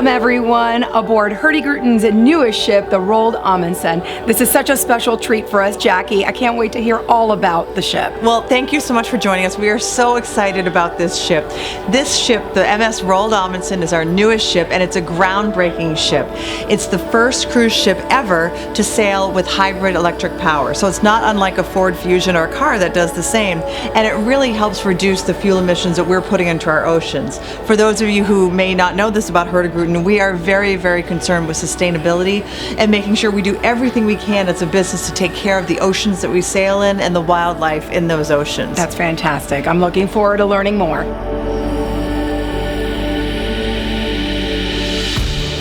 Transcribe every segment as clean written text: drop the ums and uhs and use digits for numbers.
Welcome everyone aboard Hurtigruten's newest ship, the Roald Amundsen. This is such a special treat for us, Jackie. I can't wait to hear all about the ship. Well, thank you so much for joining us. We are so excited about this ship. This ship, the MS Roald Amundsen, is our newest ship, and it's a groundbreaking ship. It's the first cruise ship ever to sail with hybrid electric power. So it's not unlike a Ford Fusion or a car that does the same, and it really helps reduce the fuel emissions that we're putting into our oceans. For those of you who may not know this about Hurtigruten, we are very, very concerned with sustainability and making sure we do everything we can as a business to take care of the oceans that we sail in and the wildlife in those oceans. That's fantastic. I'm looking forward to learning more.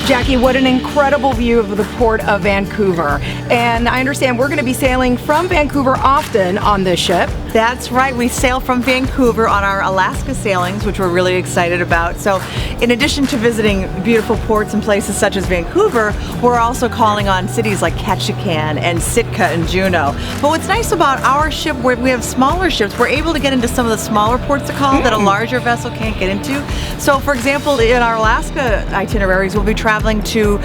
Jackie, what an incredible view of the port of Vancouver. And I understand we're going to be sailing from Vancouver often on this ship. That's right. We sail from Vancouver on our Alaska sailings, which we're really excited about. So in addition to visiting beautiful ports and places such as Vancouver, we're also calling on cities like Ketchikan and Sitka and Juneau. But what's nice about our ship, where we have smaller ships, we're able to get into some of the smaller ports of call that a larger vessel can't get into. So for example, in our Alaska itineraries, we'll be traveling to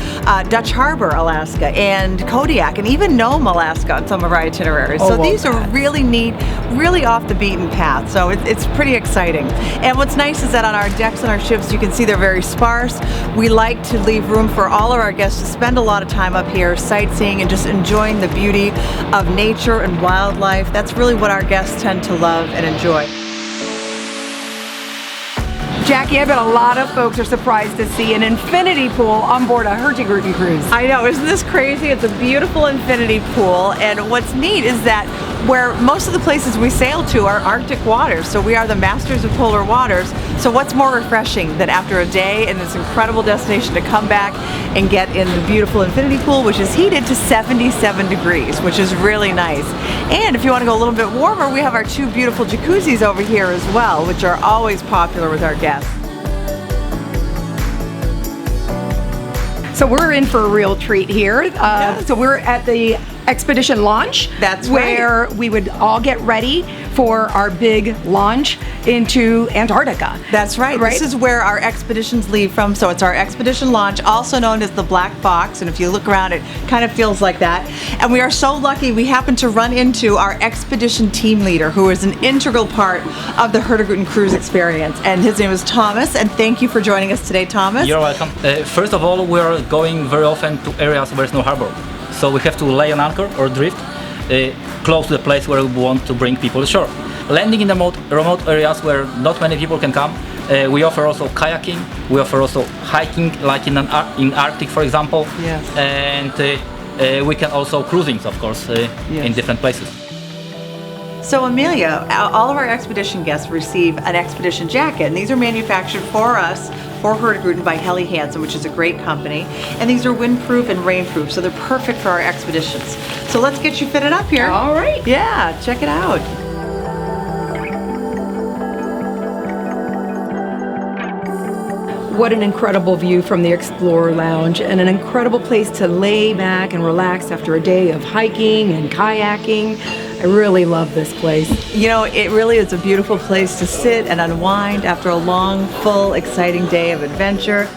Dutch Harbor, Alaska, and Kodiak, and even Nome, Alaska on some of our itineraries. So these are really neat, really off the beaten path. So it's pretty exciting. And what's nice is that on our decks and our ships, you can see they're very sparse. We like to leave room for all of our guests to spend a lot of time up here sightseeing and just enjoying the beauty of nature and wildlife. That's really what our guests tend to love and enjoy. Jackie, I bet a lot of folks are surprised to see an infinity pool on board a Hurtigruten cruise. I know, isn't this crazy? It's a beautiful infinity pool, and what's neat is that where most of the places we sail to are Arctic waters, so we are the masters of polar waters. So what's more refreshing than after a day in this incredible destination to come back and get in the beautiful infinity pool, which is heated to 77 degrees, which is really nice. And if you want to go a little bit warmer, we have our two beautiful jacuzzis over here as well, which are always popular with our guests. So we're in for a real treat here. Yes. So we're at the Expedition launch. That's where right. we would all get ready for our big launch into Antarctica. That's right. This is where our expeditions leave from. So it's our expedition launch, also known as the Black Box. And if you look around, it kind of feels like that. And we are so lucky we happen to run into our expedition team leader, who is an integral part of the Hurtigruten cruise experience. And his name is Thomas. And thank you for joining us today, Thomas. You're welcome. First of all, we're going very often to areas where there's no harbor. So we have to lay an anchor or drift close to the place where we want to bring people ashore. Landing in remote areas where not many people can come, we offer also kayaking, we offer also hiking, like in Arctic, for example. Yes. And we can also cruising, of course, in different places. So Amelia, all of our expedition guests receive an expedition jacket, and these are manufactured for us, for Hurtigruten, by Helly Hansen, which is a great company. And these are windproof and rainproof, so they're perfect for our expeditions. So let's get you fitted up here. All right. Yeah, check it out. What an incredible view from the Explorer Lounge, and an incredible place to lay back and relax after a day of hiking and kayaking. I really love this place. You know, it really is a beautiful place to sit and unwind after a long, full, exciting day of adventure.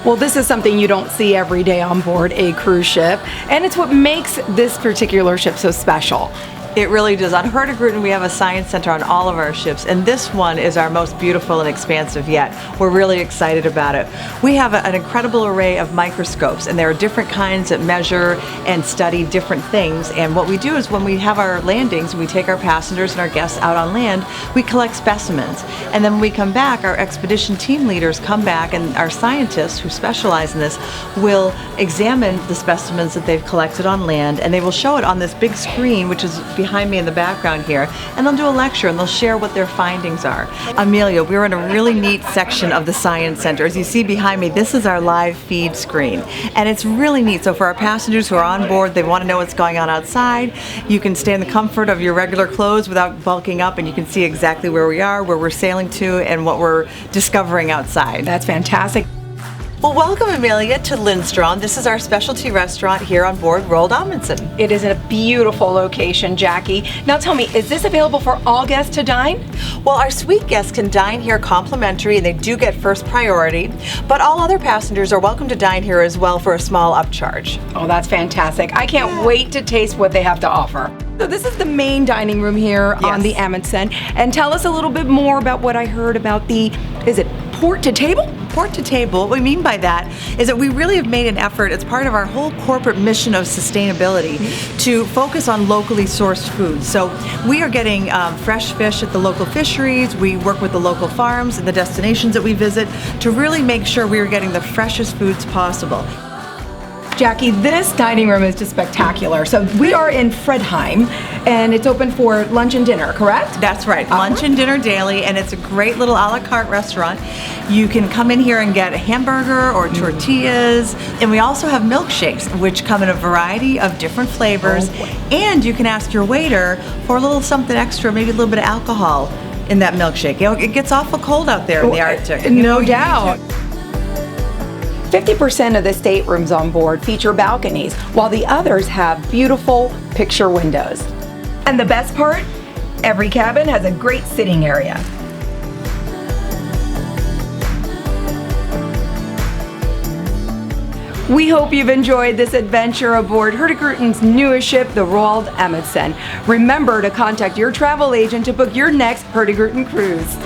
Well, this is something you don't see every day on board a cruise ship, and it's what makes this particular ship so special. It really does. On Hurtigruten, we have a science center on all of our ships, and this one is our most beautiful and expansive yet. We're really excited about it. We have an incredible array of microscopes, and there are different kinds that measure and study different things. And what we do is when we have our landings, we take our passengers and our guests out on land, we collect specimens. And then when we come back, our expedition team leaders come back, and our scientists who specialize in this will examine the specimens that they've collected on land, and they will show it on this big screen, which is behind me in the background here, and they'll do a lecture and they'll share what their findings are. Amelia, we're in a really neat section of the Science Center. As you see behind me, this is our live feed screen, and it's really neat. So for our passengers who are on board, they want to know what's going on outside, you can stay in the comfort of your regular clothes without bulking up, and you can see exactly where we are, where we're sailing to, and what we're discovering outside. That's fantastic. Well, welcome, Amelia, to Lindstrom. This is our specialty restaurant here on board Roald Amundsen. It is a beautiful location, Jackie. Now tell me, is this available for all guests to dine? Well, our suite guests can dine here complimentary, and they do get first priority, but all other passengers are welcome to dine here as well for a small upcharge. Oh, that's fantastic. I can't wait to taste what they have to offer. So this is the main dining room here on the Amundsen. And tell us a little bit more about what I heard about the, is it port to table? Port to table. What we mean by that is that we really have made an effort as part of our whole corporate mission of sustainability to focus on locally sourced foods. So we are getting fresh fish at the local fisheries. We work with the local farms and the destinations that we visit to really make sure we are getting the freshest foods possible. Jackie, this dining room is just spectacular. So we are in Fredheim, and it's open for lunch and dinner, correct? That's right, lunch and dinner daily, and it's a great little a la carte restaurant. You can come in here and get a hamburger or tortillas, and we also have milkshakes, which come in a variety of different flavors, and you can ask your waiter for a little something extra, maybe a little bit of alcohol in that milkshake. You know, it gets awful cold out there in the Arctic. No doubt. 50% of the staterooms on board feature balconies, while the others have beautiful picture windows. And the best part? Every cabin has a great sitting area. We hope you've enjoyed this adventure aboard Hurtigruten's newest ship, the Roald Amundsen. Remember to contact your travel agent to book your next Hurtigruten cruise.